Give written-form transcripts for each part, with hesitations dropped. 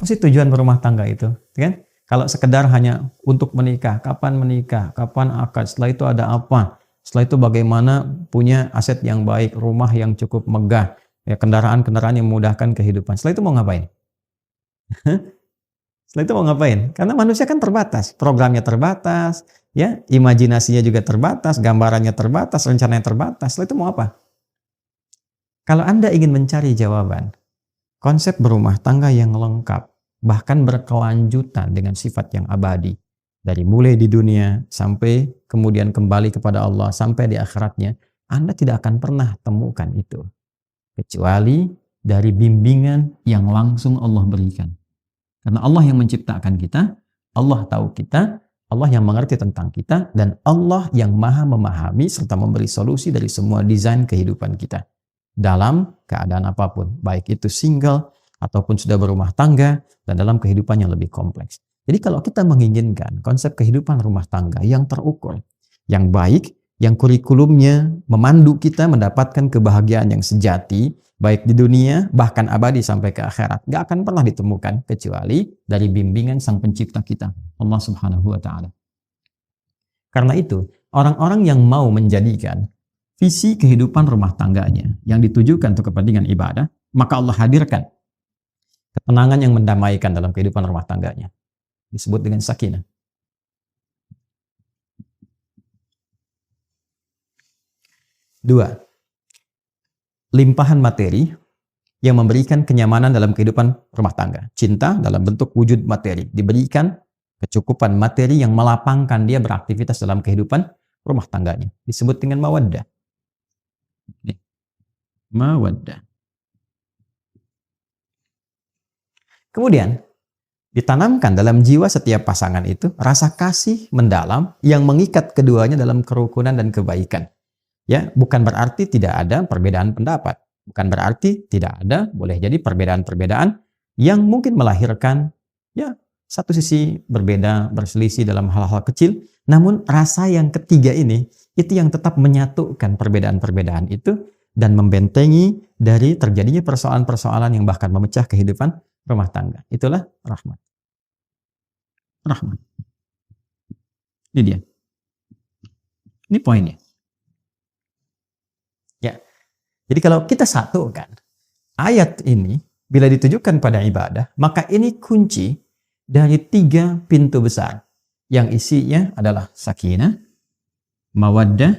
Apa sih tujuan berumah tangga itu? Kan? Kalau sekedar hanya untuk menikah, kapan akad, setelah itu ada apa? Setelah itu bagaimana punya aset yang baik, rumah yang cukup megah, ya kendaraan-kendaraan yang memudahkan kehidupan. Setelah itu mau ngapain? Setelah itu mau ngapain? Karena manusia kan terbatas, programnya terbatas, ya, imajinasinya juga terbatas, gambarannya terbatas, rencananya terbatas. Setelah itu mau apa? Kalau Anda ingin mencari jawaban, konsep berumah tangga yang lengkap, bahkan berkelanjutan dengan sifat yang abadi, dari mulai di dunia sampai kemudian kembali kepada Allah sampai di akhiratnya, Anda tidak akan pernah temukan itu kecuali dari bimbingan yang langsung Allah berikan. Karena Allah yang menciptakan kita, Allah tahu kita, Allah yang mengerti tentang kita, dan Allah yang maha memahami serta memberi solusi dari semua desain kehidupan kita dalam keadaan apapun, baik itu single ataupun sudah berumah tangga dan dalam kehidupan yang lebih kompleks. Jadi kalau kita menginginkan konsep kehidupan rumah tangga yang terukur, yang baik, yang kurikulumnya memandu kita mendapatkan kebahagiaan yang sejati, baik di dunia bahkan abadi sampai ke akhirat, gak akan pernah ditemukan kecuali dari bimbingan Sang Pencipta kita, Allah Subhanahu wa Ta'ala. Karena itu, orang-orang yang mau menjadikan visi kehidupan rumah tangganya yang ditujukan untuk kepentingan ibadah, maka Allah hadirkan ketenangan yang mendamaikan dalam kehidupan rumah tangganya. Disebut dengan sakinah. Dua, limpahan materi yang memberikan kenyamanan dalam kehidupan rumah tangga. Cinta dalam bentuk wujud materi. Diberikan kecukupan materi yang melapangkan dia beraktivitas dalam kehidupan rumah tangganya. Disebut dengan mawaddah. Mawaddah. Kemudian, ditanamkan dalam jiwa setiap pasangan itu rasa kasih mendalam yang mengikat keduanya dalam kerukunan dan kebaikan. Ya, bukan berarti tidak ada perbedaan pendapat. Bukan berarti tidak ada, boleh jadi perbedaan-perbedaan yang mungkin melahirkan ya satu sisi berbeda, berselisih dalam hal-hal kecil. Namun rasa yang ketiga ini, itu yang tetap menyatukan perbedaan-perbedaan itu dan membentengi dari terjadinya persoalan-persoalan yang bahkan memecah kehidupan rumah tangga. Itulah rahmat. Rahmat. Ini dia. Ini poinnya. Ya. Jadi kalau kita satukan ayat ini bila ditujukan pada ibadah, maka ini kunci dari 3 pintu besar yang isinya adalah sakinah, mawaddah,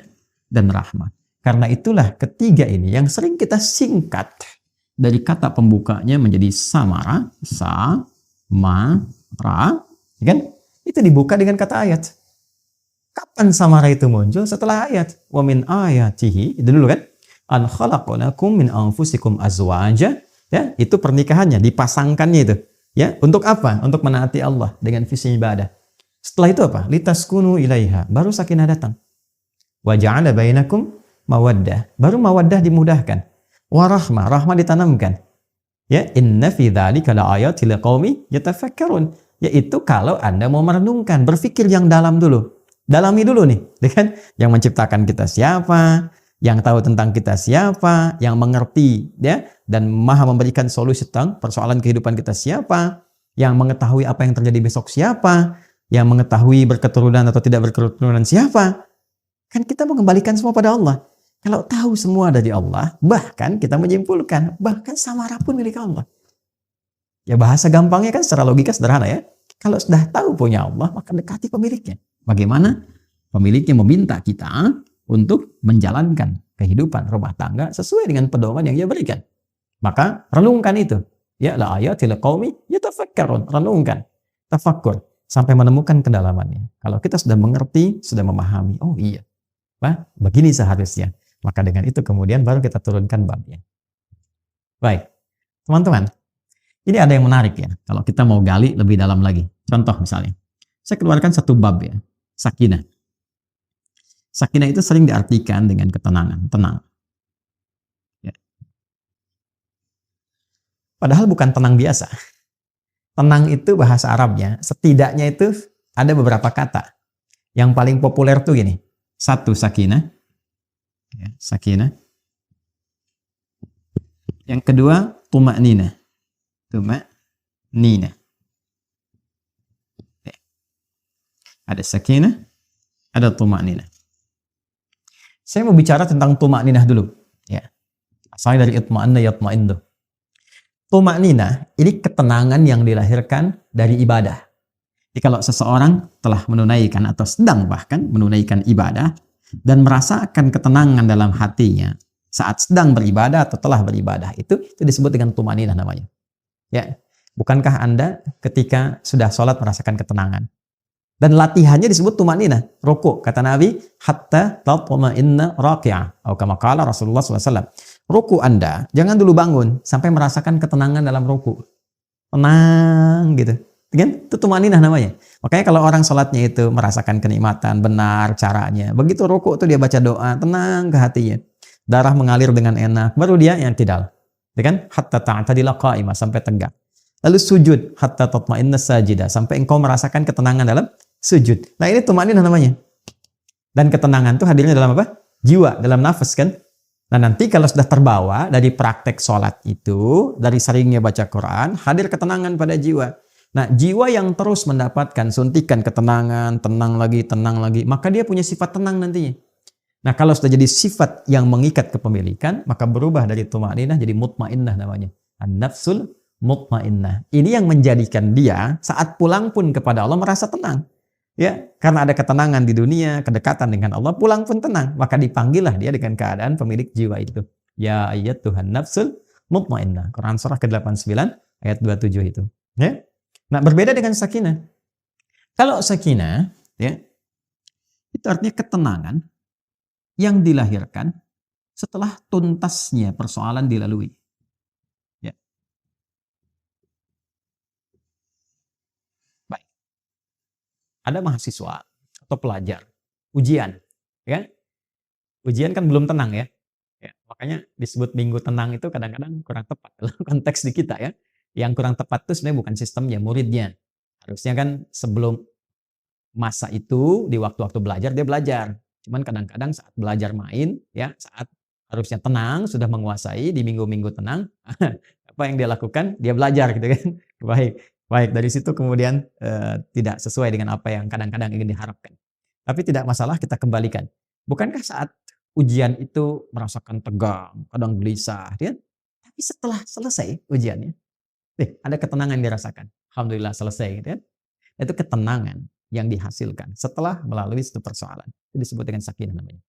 dan rahmat. Karena itulah ketiga ini yang sering kita singkat dari kata pembukanya menjadi samara, kan? Itu dibuka dengan kata ayat. Kapan samara itu muncul? Setelah ayat. Wa min ayatihi, itu dulu kan? An khalaqalakum min anfusikum azwaja, ya, itu pernikahannya, dipasangkannya itu. Ya, untuk apa? Untuk menaati Allah dengan visi ibadah. Setelah itu apa? Litaskunu ilaiha, baru sakinah datang. Wa ja'ala bainakum mawaddah, baru mawaddah dimudahkan. Wa rahmah, rahmah ditanamkan. Ya, inna fi dzalika laayatil liqaumi yatafakkarun, yaitu kalau Anda mau merenungkan, berpikir yang dalam dulu. Dalami dulu nih, kan? Yang menciptakan kita siapa? Yang tahu tentang kita siapa, yang mengerti ya dan maha memberikan solusi tentang persoalan kehidupan kita siapa, yang mengetahui apa yang terjadi besok siapa, yang mengetahui berketurunan atau tidak berketurunan siapa. Kan kita mengembalikan semua pada Allah. Kalau tahu semua dari Allah, bahkan kita menyimpulkan, bahkan samara pun milik Allah. Ya bahasa gampangnya kan secara logika sederhana ya. Kalau sudah tahu punya Allah, maka dekati pemiliknya. Bagaimana pemiliknya meminta kita untuk menjalankan kehidupan rumah tangga sesuai dengan pedoman yang Dia berikan. Maka renungkan itu. Ya la ayatil qaumi yatafakkarun, renungkan, tafakkur sampai menemukan kedalamannya. Kalau kita sudah mengerti, sudah memahami, oh iya. Wah, begini seharusnya. Maka dengan itu kemudian baru kita turunkan babnya. Baik. Teman-teman, ini ada yang menarik ya. Kalau kita mau gali lebih dalam lagi. Contoh misalnya, saya keluarkan satu bab ya, sakinah. Sakinah itu sering diartikan dengan ketenangan, tenang. Ya. Padahal bukan tenang biasa. Tenang itu bahasa Arabnya, setidaknya itu ada beberapa kata. Yang paling populer tuh gini. Satu, sakinah. Ya, sakinah. Yang kedua, tuma'ninah. Tuma'ninah. nina. Ya. Ada sakinah, ada tumanina. Saya mau bicara tentang tumanina dulu. Ya. Asalnya dari itma'anna yatma'innu. Tumanina ini ketenangan yang dilahirkan dari ibadah. Jadi kalau seseorang telah menunaikan atau sedang bahkan menunaikan ibadah dan merasakan ketenangan dalam hatinya saat sedang beribadah atau telah beribadah, itu disebut dengan tumanina namanya. Ya, bukankah Anda ketika sudah sholat merasakan ketenangan? Dan latihannya disebut tumanina, ruku. Kata Nabi, hatta tatma'inna raki'ah. Atau kama qala Rasulullah SAW. Ruku Anda, jangan dulu bangun sampai merasakan ketenangan dalam ruku. Tenang gitu. Kan? Itu tumanina namanya. Makanya kalau orang sholatnya itu merasakan kenikmatan, benar caranya. Begitu ruku itu dia baca doa, tenang ke hatinya. Darah mengalir dengan enak, baru dia yang tidal. Ya kan? Hatta ta'tadila qa'imah, sampai tegak. Lalu sujud, hatta tatma'inna sajidah, sampai engkau merasakan ketenangan dalam sujud. Nah ini tumanina namanya. Dan ketenangan itu hadirnya dalam apa? Jiwa, dalam nafas kan? Nah nanti kalau sudah terbawa dari praktek sholat itu, dari seringnya baca Quran, hadir ketenangan pada jiwa. Nah jiwa yang terus mendapatkan suntikan ketenangan, tenang lagi, maka dia punya sifat tenang nantinya. Nah kalau sudah jadi sifat yang mengikat kepemilikan, maka berubah dari tumanina jadi mutmainnah namanya. An-nafsul mutmainnah. Ini yang menjadikan dia saat pulang pun kepada Allah merasa tenang. Ya, karena ada ketenangan di dunia, kedekatan dengan Allah, pulang pun tenang. Maka dipanggillah dia dengan keadaan pemilik jiwa itu. Ya ayyatuhan nafsul mutmainnah. Quran surah ke-89 ayat 27 itu. Ya. Nah, berbeda dengan sakinah. Kalau sakinah, ya, itu artinya ketenangan yang dilahirkan setelah tuntasnya persoalan dilalui. Ya. Baik. Ada mahasiswa atau pelajar, ujian, ya. Ujian kan belum tenang ya. Ya, makanya disebut minggu tenang itu kadang-kadang kurang tepat dalam konteks di kita ya. Yang kurang tepat itu sebenarnya bukan sistemnya, muridnya. Harusnya kan sebelum masa itu di waktu-waktu belajar dia belajar. Cuman kadang-kadang saat belajar main ya, saat harusnya tenang sudah menguasai di minggu-minggu tenang, apa yang dia lakukan? Dia belajar gitu kan. Baik dari situ kemudian tidak sesuai dengan apa yang kadang-kadang ingin diharapkan. Tapi tidak masalah, kita kembalikan. Bukankah saat ujian itu merasakan tegang, kadang gelisah, ya? Tapi setelah selesai ujiannya, ada ketenangan yang dirasakan. Alhamdulillah selesai, gitu ya. Itu ketenangan yang dihasilkan setelah melalui satu persoalan. Itu disebut dengan sakinah namanya.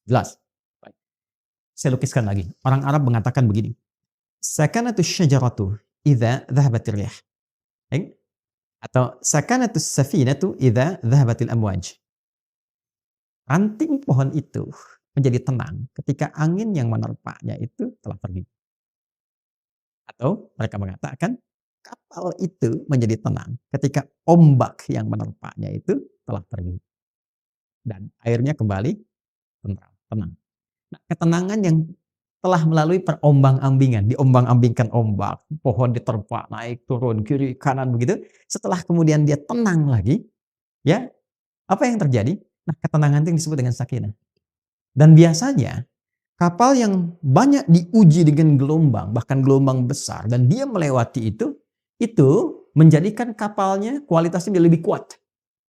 Jelas? Baik. Saya lukiskan lagi. Orang Arab mengatakan begini. Sakanatu syajaratu idza dhahabatir rih. Atau sakanatu safinatu idza dhahabatil amwaj. Ranting pohon itu menjadi tenang ketika angin yang menerpanya itu telah pergi. Atau mereka mengatakan kapal itu menjadi tenang ketika ombak yang menerpanya itu telah pergi. Dan airnya kembali tenang. Nah, ketenangan yang telah melalui perombang-ambingan, diombang-ambingkan ombak, pohon diterpa, naik, turun, kiri, kanan begitu. Setelah kemudian dia tenang lagi, ya, apa yang terjadi? Nah, ketenangan itu yang disebut dengan sakinah. Dan biasanya kapal yang banyak diuji dengan gelombang, bahkan gelombang besar, dan dia melewati itu menjadikan kapalnya kualitasnya lebih kuat.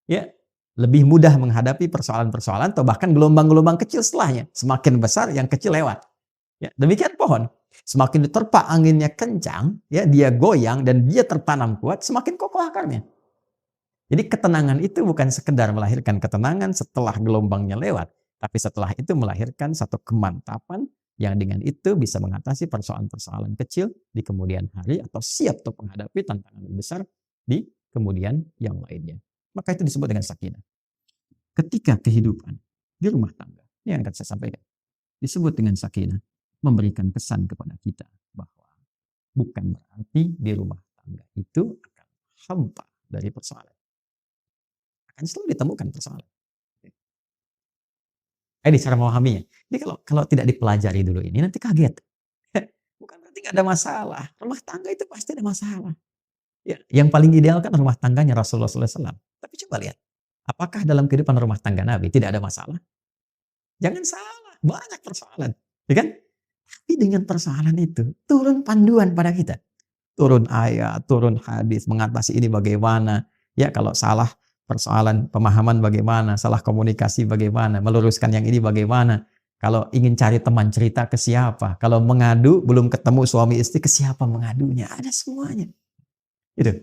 Ya, lebih mudah menghadapi persoalan-persoalan atau bahkan gelombang-gelombang kecil setelahnya. Semakin besar, yang kecil lewat. Ya, demikian pohon. Semakin diterpa anginnya kencang, ya, dia goyang dan dia tertanam kuat, semakin kokoh akarnya. Jadi ketenangan itu bukan sekedar melahirkan ketenangan setelah gelombangnya lewat, tapi setelah itu melahirkan satu kemantapan yang dengan itu bisa mengatasi persoalan-persoalan kecil di kemudian hari atau siap untuk menghadapi tantangan besar di kemudian yang lainnya. Maka itu disebut dengan sakinah. Ketika kehidupan di rumah tangga, ini yang akan saya sampaikan, disebut dengan sakinah, memberikan pesan kepada kita bahwa bukan berarti di rumah tangga itu akan hampa dari persoalan. Akan selalu ditemukan persoalan. Ini cara memahaminya. Jadi kalau tidak dipelajari dulu ini nanti kaget. Bukan berarti nggak ada masalah. Rumah tangga itu pasti ada masalah. Ya, yang paling ideal kan rumah tangganya Rasulullah SAW. Tapi coba lihat, apakah dalam kehidupan rumah tangga Nabi tidak ada masalah? Jangan salah, banyak persoalan, ya kan? Tapi dengan persoalan itu turun panduan pada kita. turun ayat, turun hadis, mengatasi ini bagaimana. Ya, kalau salah persoalan pemahaman bagaimana, salah komunikasi bagaimana, meluruskan yang ini bagaimana. Kalau ingin cari teman cerita ke siapa, kalau mengadu belum ketemu suami istri ke siapa mengadunya, ada semuanya. Itu.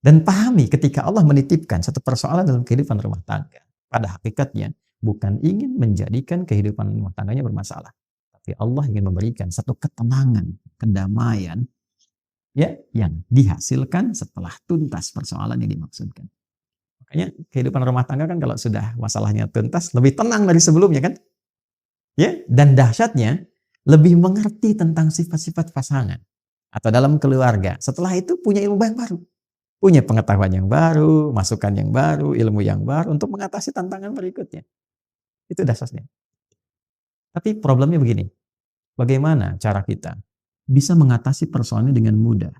Dan pahami ketika Allah menitipkan satu persoalan dalam kehidupan rumah tangga, pada hakikatnya bukan ingin menjadikan kehidupan rumah tangganya bermasalah, tapi Allah ingin memberikan satu ketenangan, kedamaian, ya, yang dihasilkan setelah tuntas persoalan yang dimaksudkan. Makanya kehidupan rumah tangga kan kalau sudah masalahnya tuntas lebih tenang dari sebelumnya kan, ya, dan dahsyatnya lebih mengerti tentang sifat-sifat pasangan atau dalam keluarga. Setelah itu punya ilmu yang baru. Punya pengetahuan yang baru, masukan yang baru, ilmu yang baru untuk mengatasi tantangan berikutnya. Itu dasarnya. Tapi problemnya begini, bagaimana cara kita bisa mengatasi persoalannya dengan mudah?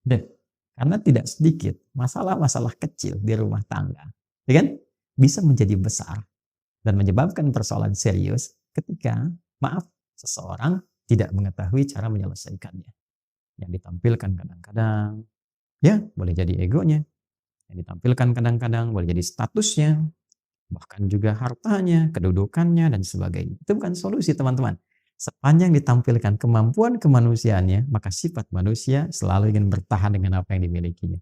Dan karena tidak sedikit masalah-masalah kecil di rumah tangga, ya kan, bisa menjadi besar dan menyebabkan persoalan serius ketika, maaf, seseorang tidak mengetahui cara menyelesaikannya. Yang ditampilkan kadang-kadang, ya, boleh jadi egonya. Yang ditampilkan kadang-kadang boleh jadi statusnya, bahkan juga hartanya, kedudukannya, dan sebagainya. Itu bukan solusi, teman-teman. Sepanjang ditampilkan kemampuan kemanusiaannya, maka sifat manusia selalu ingin bertahan dengan apa yang dimilikinya.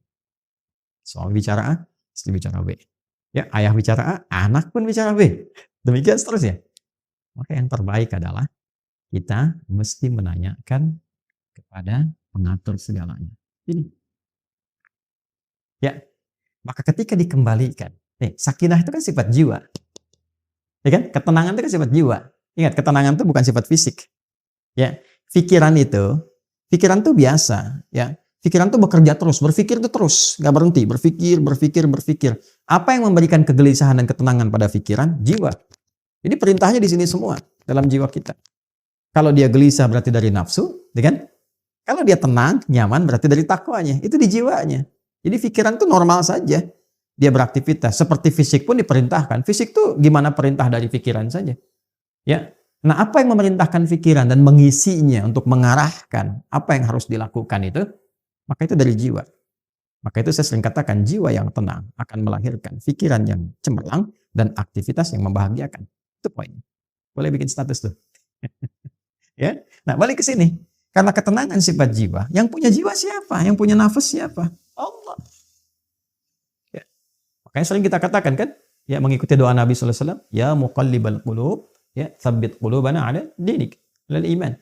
Suami bicara A, istri bicara B. Ya, ayah bicara A, anak pun bicara B. Demikian seterusnya. Maka yang terbaik adalah kita mesti menanyakan kepada pengatur segalanya. Ini. Ya, maka ketika dikembalikan, sakinah itu kan sifat jiwa. Ya kan? Ketenangan itu kan sifat jiwa. Ingat, ketenangan itu bukan sifat fisik. Ya, pikiran tuh biasa, ya. Pikiran tuh bekerja terus, berpikir tuh terus, nggak berhenti, berpikir. Apa yang memberikan kegelisahan dan ketenangan pada pikiran? Jiwa. Jadi perintahnya di sini semua dalam jiwa kita. Kalau dia gelisah berarti dari nafsu, ya kan? Kalau dia tenang, nyaman berarti dari takwanya. Itu di jiwanya. Jadi pikiran tuh normal saja. Dia beraktivitas. Seperti fisik pun diperintahkan. Fisik tuh gimana perintah dari pikiran saja. Ya. Nah, apa yang memerintahkan pikiran dan mengisinya untuk mengarahkan apa yang harus dilakukan itu, maka itu dari jiwa. Maka itu saya sering katakan jiwa yang tenang akan melahirkan pikiran yang cemerlang dan aktivitas yang membahagiakan. Itu poinnya. Boleh bikin status tuh. Ya. Nah, balik ke sini. Karena ketenangan sifat jiwa, yang punya jiwa siapa? Yang punya nafas siapa? Allah. Ya. Makanya sering kita katakan kan, ya, mengikuti doa Nabi sallallahu alaihi wasallam, ya muqallibal qulub, ya, tsabbit qulubana ala dinik, lil iman.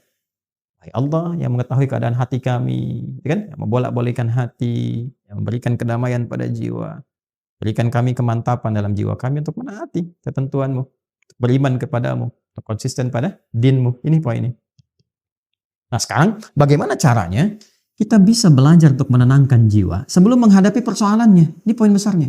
Hai Allah yang mengetahui keadaan hati kami, ya kan? Yang membolak-balikkan hati, yang memberikan kedamaian pada jiwa. Berikan kami kemantapan dalam jiwa kami untuk menaati ketentuan-Mu, untuk beriman kepadamu, untuk konsisten pada din-Mu. Ini poinnya. Nah, sekarang bagaimana caranya kita bisa belajar untuk menenangkan jiwa sebelum menghadapi persoalannya? Ini poin besarnya.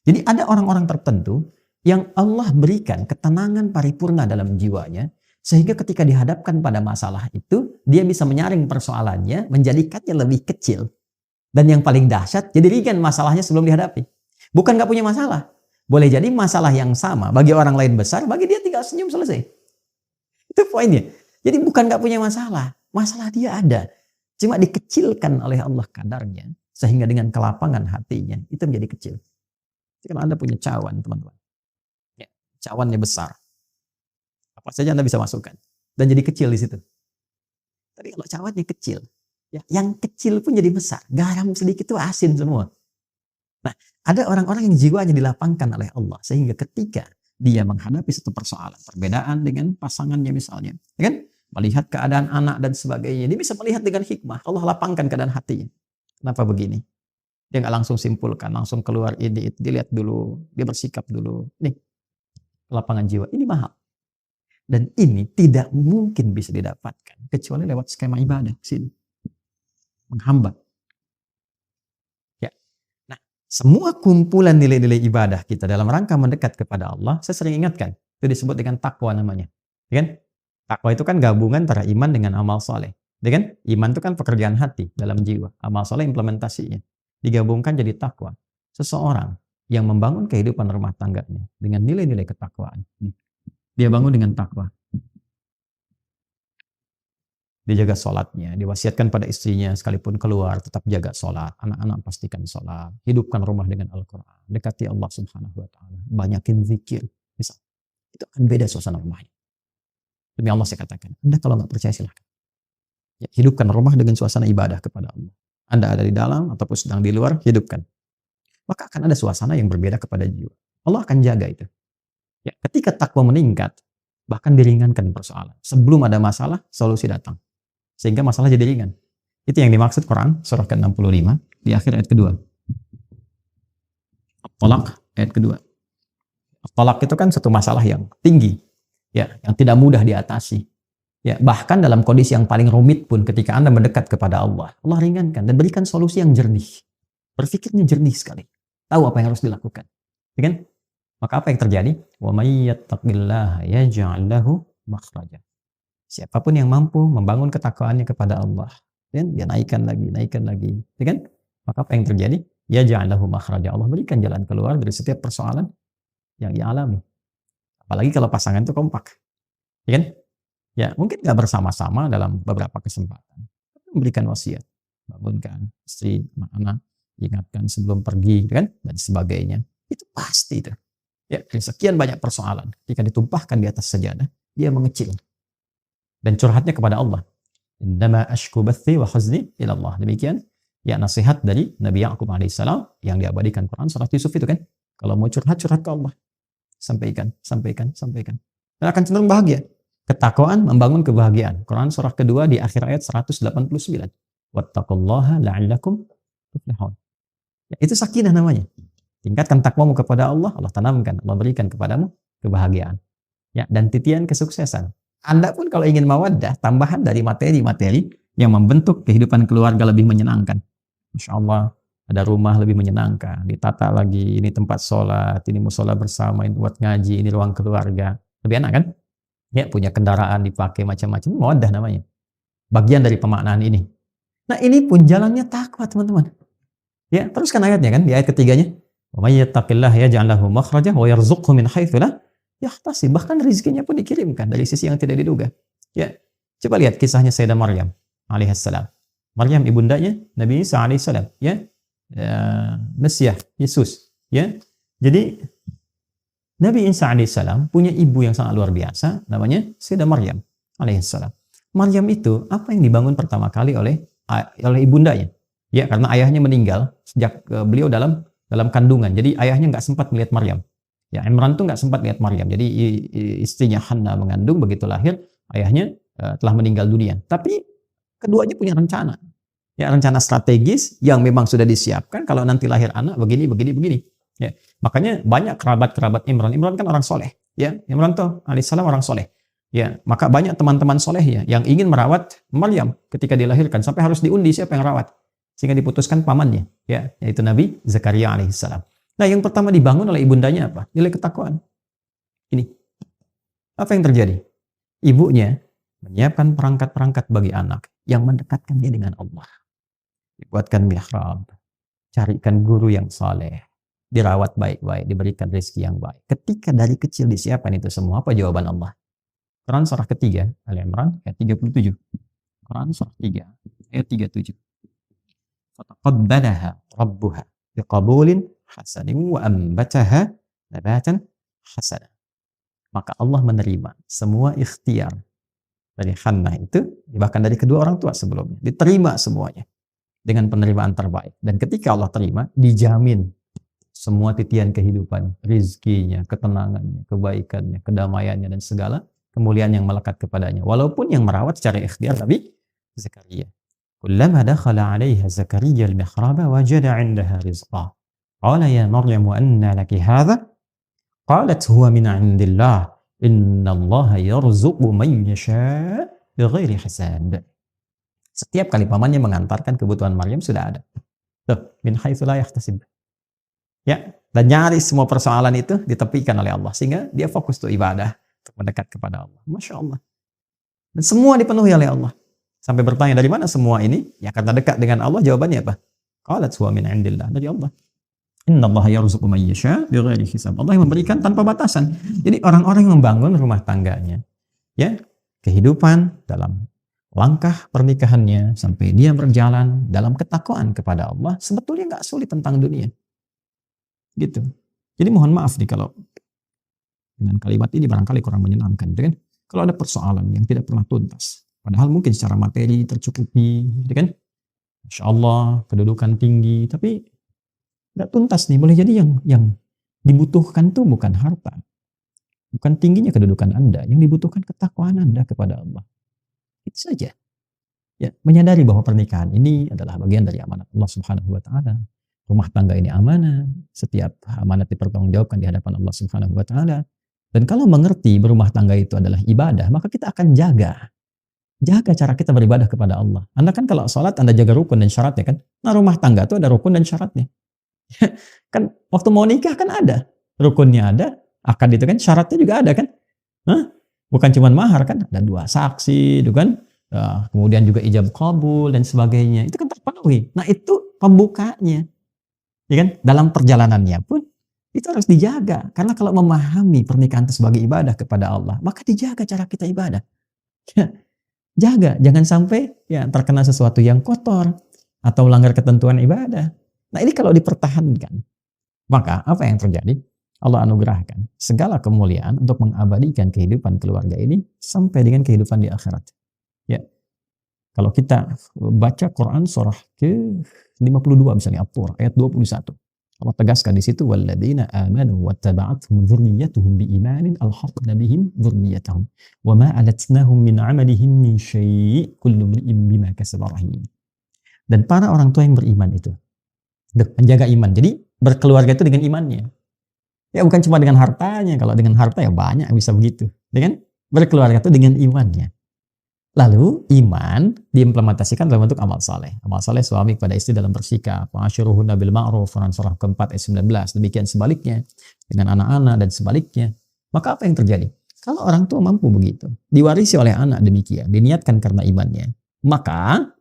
Jadi ada orang-orang tertentu yang Allah berikan ketenangan paripurna dalam jiwanya, sehingga ketika dihadapkan pada masalah itu, dia bisa menyaring persoalannya, menjadikannya lebih kecil. Dan yang paling dahsyat, jadi ringan masalahnya sebelum dihadapi. Bukan gak punya masalah. Boleh jadi masalah yang sama bagi orang lain besar, bagi dia tinggal senyum selesai. Itu poinnya. Jadi bukan gak punya masalah. Masalah dia ada. Cuma dikecilkan oleh Allah kadarnya, sehingga dengan kelapangan hatinya, itu menjadi kecil. Kalau Anda punya cawan, teman-teman. Ya, cawannya besar. Apa saja Anda bisa masukkan. Dan jadi kecil di situ. Tapi kalau cawannya kecil, ya, yang kecil pun jadi besar. Garam sedikit itu asin semua. Nah, ada orang-orang yang jiwanya dilapangkan oleh Allah. Sehingga ketika dia menghadapi satu persoalan, perbedaan dengan pasangannya misalnya, ya kan? Melihat keadaan anak dan sebagainya, dia bisa melihat dengan hikmah. Allah lapangkan keadaan hatinya. Kenapa begini? Dia nggak langsung simpulkan, langsung keluar ini, dilihat dulu, dia bersikap dulu. Nih, lapangan jiwa ini mahal. Dan ini tidak mungkin bisa didapatkan kecuali lewat skema ibadah sini. Menghamba. Ya. Nah, semua kumpulan nilai-nilai ibadah kita dalam rangka mendekat kepada Allah, saya sering ingatkan, itu disebut dengan takwa namanya. Ya kan? Takwa itu kan gabungan antara iman dengan amal soleh. Ya kan? Iman itu kan pekerjaan hati dalam jiwa. Amal soleh implementasinya. Digabungkan jadi takwa. Seseorang yang membangun kehidupan rumah tangganya dengan nilai-nilai ketakwaan. Dia bangun dengan takwa. Dia jaga sholatnya, diwasiatkan pada istrinya sekalipun keluar tetap jaga sholat, anak-anak pastikan sholat, hidupkan rumah dengan Al-Quran, dekati Allah Subhanahu Wa Taala, banyakin zikir, misal itu akan beda suasana rumahnya. Demi Allah saya katakan, Anda kalau nggak percaya silahkan. Ya, hidupkan rumah dengan suasana ibadah kepada Allah. Anda ada di dalam ataupun sedang di luar, hidupkan. Maka akan ada suasana yang berbeda kepada jiwa. Allah akan jaga itu. Ya, ketika takwa meningkat, bahkan diringankan persoalan. Sebelum ada masalah, solusi datang. Sehingga masalah jadi ringan. Itu yang dimaksud Quran surah ke-65 di akhir ayat kedua. At-Talaq ayat kedua. At-Talaq itu kan satu masalah yang tinggi, ya, yang tidak mudah diatasi. Ya, bahkan dalam kondisi yang paling rumit pun ketika Anda mendekat kepada Allah, Allah ringankan dan berikan solusi yang jernih. Berpikirnya jernih sekali. Tahu apa yang harus dilakukan. Ya kan? Maka apa yang terjadi? Wa may yattaqillaha yaj'al lahu makhraja. Siapapun yang mampu membangun ketakwaannya kepada Allah, dan dia naikkan lagi, ya kan? Maka apa yang terjadi? Ya ja'alahu makhraja. Allah berikan jalan keluar dari setiap persoalan yang ia alami. Apalagi kalau pasangan itu kompak, ya kan? Ya mungkin nggak bersama-sama dalam beberapa kesempatan, tapi memberikan wasiat, bangunkan istri, anak-anak, ingatkan sebelum pergi, kan? Dan sebagainya. Itu pasti itu. Ya, dari sekian banyak persoalan, ketika ditumpahkan di atas sajadah, dia mengecil. Dan curhatnya kepada Allah. Innama ashku bathi wa huzni ila Allah. Demikian ya nasihat dari Nabi Ya'qub alaihissalam yang diabadikan Quran surat Yusuf itu kan. Kalau mau curhat ke Allah. Sampaikan. Dan akan cenderung bahagia. Ketakwaan membangun kebahagiaan. Quran surah kedua di akhir ayat 189. Wattaqullaha la'allakum tuflihun. Ya, itu sakinah namanya. Tingkatkan takwamu kepada Allah, Allah tanamkan, Allah berikan kepadamu kebahagiaan. Ya, dan titian kesuksesan. Anda pun kalau ingin mawaddah, tambahan dari materi-materi yang membentuk kehidupan keluarga lebih menyenangkan. Masya Allah, ada rumah lebih menyenangkan, ditata lagi, ini tempat sholat, ini musola bersama, ini buat ngaji, ini ruang keluarga. Lebih enak kan? Ya, punya kendaraan dipakai macam-macam, mawaddah namanya. Bagian dari pemaknaan ini. Nah, ini pun jalannya takwa, teman-teman. Ya, teruskan ayatnya kan, di ayat ketiganya. Wa may yattaqillaha yaj'al lahu makhraja wa yarzuqhu min haitsu la yahtasib, bahkan rezekinya pun dikirimkan dari sisi yang tidak diduga. Ya, coba lihat kisahnya Sayyidah Maryam alaihissalam. Maryam ibundanya Nabi Isa alaihissalam, ya, Mesias, Yesus, ya. Jadi Nabi Isa alaihissalam punya ibu yang sangat luar biasa, namanya Sayyidah Maryam alaihissalam. Maryam itu apa yang dibangun pertama kali oleh ibundanya? Ya, karena ayahnya meninggal sejak beliau dalam kandungan. Jadi ayahnya nggak sempat melihat Maryam. Ya, Imran tuh nggak sempat lihat Maryam. Jadi istrinya Hanna mengandung, begitu lahir ayahnya telah meninggal dunia. Tapi keduanya punya rencana. Ya, rencana strategis yang memang sudah disiapkan kalau nanti lahir anak begini. Ya, makanya banyak kerabat Imran. Imran kan orang soleh. Ya, Imran tuh alaihissalam orang soleh. Ya, maka banyak teman-teman solehnya yang ingin merawat Maryam ketika dilahirkan sampai harus diundi siapa yang rawat. Sehingga diputuskan pamannya, ya, yaitu Nabi Zakaria alaihissalam. Nah, yang pertama dibangun oleh ibundanya apa? Nilai ketakwaan. Ini. Apa yang terjadi? Ibunya menyiapkan perangkat-perangkat bagi anak yang mendekatkan dia dengan Allah. Dibuatkan mihrab, carikan guru yang saleh, dirawat baik-baik, diberikan rezeki yang baik. Ketika dari kecil disiapkan itu semua, apa jawaban Allah? Quran surah ketiga, Al-Imran ayat 37. Quran surah 3 ayat 37. Fataqabbalaha rabbuha biqabulin hasanin wa ambataha nabatan hasana. Maka Allah menerima semua ikhtiar dari Hannah itu, bahkan dari kedua orang tua sebelumnya, diterima semuanya dengan penerimaan terbaik. Dan ketika Allah terima, dijamin semua titian kehidupan, rizkinya, ketenangannya, kebaikannya, kedamaiannya, dan segala kemuliaan yang melekat kepadanya. Walaupun yang merawat secara ikhtiar Nabi Zakaria. Kullama dakhala 'alaiha Zakaria al-mihraba wajada 'indaha rizqa. Qala ya Maryam anna laki hadha? Qalat huwa min 'indillah. Innallaha yarzuqu man yasha' bighairi hisab. Setiap kali pamannya mengantarkan kebutuhan Maryam sudah ada. Tuh, min haitsu la yahtasib. Ya, dan nyaris semua persoalan itu ditepikan oleh Allah sehingga dia fokus tuh ibadah, mendekat kepada Allah. Masya Allah. Dan semua dipenuhi oleh Allah. Sampai bertanya, dari mana semua ini? Ya karena dekat dengan Allah, jawabannya apa? Qalat huwa min 'indillah, dari Allah. Innallaha yarzuqu man yasha' bighairi hisab. Allah yang memberikan tanpa batasan. Jadi orang-orang yang membangun rumah tangganya, ya, kehidupan dalam langkah pernikahannya sampai dia berjalan dalam ketakwaan kepada Allah sebetulnya nggak sulit tentang dunia. Gitu. Jadi mohon maaf nih kalau dengan kalimat ini barangkali kurang menyenangkan, gitu kan? Kalau ada persoalan yang tidak pernah tuntas, padahal mungkin secara materi tercukupi, gitu kan? Masya Allah, kedudukan tinggi, tapi nggak tuntas nih. Boleh jadi yang dibutuhkan tuh bukan harta, bukan tingginya kedudukan Anda, yang dibutuhkan ketakwaan Anda kepada Allah. Itu saja. Ya, menyadari bahwa pernikahan ini adalah bagian dari amanat Allah Subhanahu wa taala. Rumah tangga ini amanah, setiap amanat dipertanggungjawabkan di hadapan Allah Subhanahu wa taala. Dan kalau mengerti berumah tangga itu adalah ibadah, maka kita akan jaga cara kita beribadah kepada Allah. Anda kan kalau sholat Anda jaga rukun dan syaratnya kan. Nah, rumah tangga itu ada rukun dan syaratnya. Kan waktu mau nikah kan ada rukunnya, ada akad itu kan, syaratnya juga ada kan. Bukan cuma mahar kan, ada 2 saksi itu kan. Kemudian juga ijab kabul dan sebagainya, itu kan terpenuhi. Nah, itu pembukanya, ya kan? Dalam perjalanannya pun itu harus dijaga, karena kalau memahami pernikahan itu sebagai ibadah kepada Allah, maka dijaga cara kita ibadah. Jaga, jangan sampai ya terkena sesuatu yang kotor atau melanggar ketentuan ibadah. Nah, ini kalau dipertahankan, maka apa yang terjadi? Allah anugerahkan segala kemuliaan untuk mengabadikan kehidupan keluarga ini sampai dengan kehidupan di akhirat. Ya, kalau kita baca Quran surah ke-52 misalnya At-Tur ayat 21, Allah tegaskan di situ walladzina amanu wattaba'athum dzurriyyatuhum biimanin alhaqna bihim dzurriyyatahum wama alatnahum min 'amalihim min syai' kullu imrin bima kasaba rahin. Dan para orang tua yang beriman itu menjaga iman. Jadi berkeluarga itu dengan imannya. Ya bukan cuma dengan hartanya. Kalau dengan harta ya banyak bisa begitu. Dengan berkeluarga itu dengan imannya. Lalu iman diimplementasikan dalam bentuk amal saleh. Amal saleh suami kepada istri dalam bersikap. Wa'ashiruhunna bil ma'ruf. Surah keempat ayat 19. Demikian sebaliknya dengan anak-anak dan sebaliknya. Maka apa yang terjadi? Kalau orang tua mampu begitu, diwarisi oleh anak demikian, diniatkan karena imannya, maka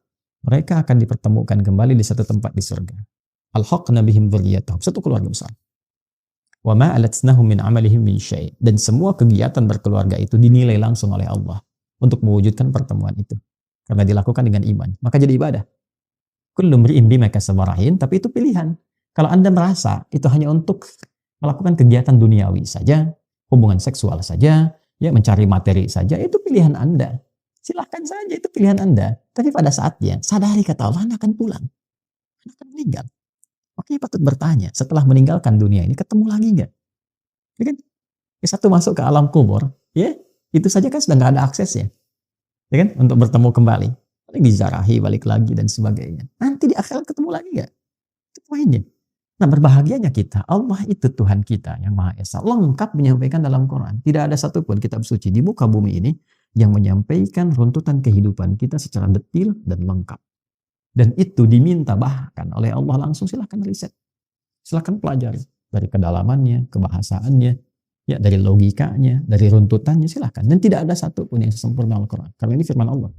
mereka akan dipertemukan kembali di satu tempat di surga. Alhaqna bihim dzurriyyatahum. Satu keluarga besar. Wa ma alatnahum min amalihim min syai'. Dan semua kegiatan berkeluarga itu dinilai langsung oleh Allah untuk mewujudkan pertemuan itu. Karena dilakukan dengan iman, maka jadi ibadah. Kullu imrin bima kasaba rahin, tapi itu pilihan. Kalau Anda merasa itu hanya untuk melakukan kegiatan duniawi saja, hubungan seksual saja, ya mencari materi saja, itu pilihan Anda. Silahkan saja, itu pilihan Anda. Tapi pada saatnya, sadari kata Allah, Anda akan pulang. Anda akan meninggal. Makanya patut bertanya, setelah meninggalkan dunia ini, ketemu lagi nggak? Ya kan? Satu masuk ke alam kubur, ya itu saja kan sudah nggak ada aksesnya. Ya kan? Untuk bertemu kembali. Paling dizarahi, balik lagi, dan sebagainya. Nanti di akhirat ketemu lagi nggak? Itu poinnya. Nah, berbahagianya kita, Allah itu Tuhan kita yang Maha Esa. Lengkap menyampaikan dalam Quran. Tidak ada satupun kitab suci di muka bumi ini yang menyampaikan runtutan kehidupan kita secara detil dan lengkap. Dan itu diminta bahkan oleh Allah langsung. Silahkan riset, silahkan pelajari dari kedalamannya, kebahasaannya, ya dari logikanya, dari runtutannya, silahkan. Dan tidak ada satupun yang sempurna Al-Quran, karena ini firman Allah.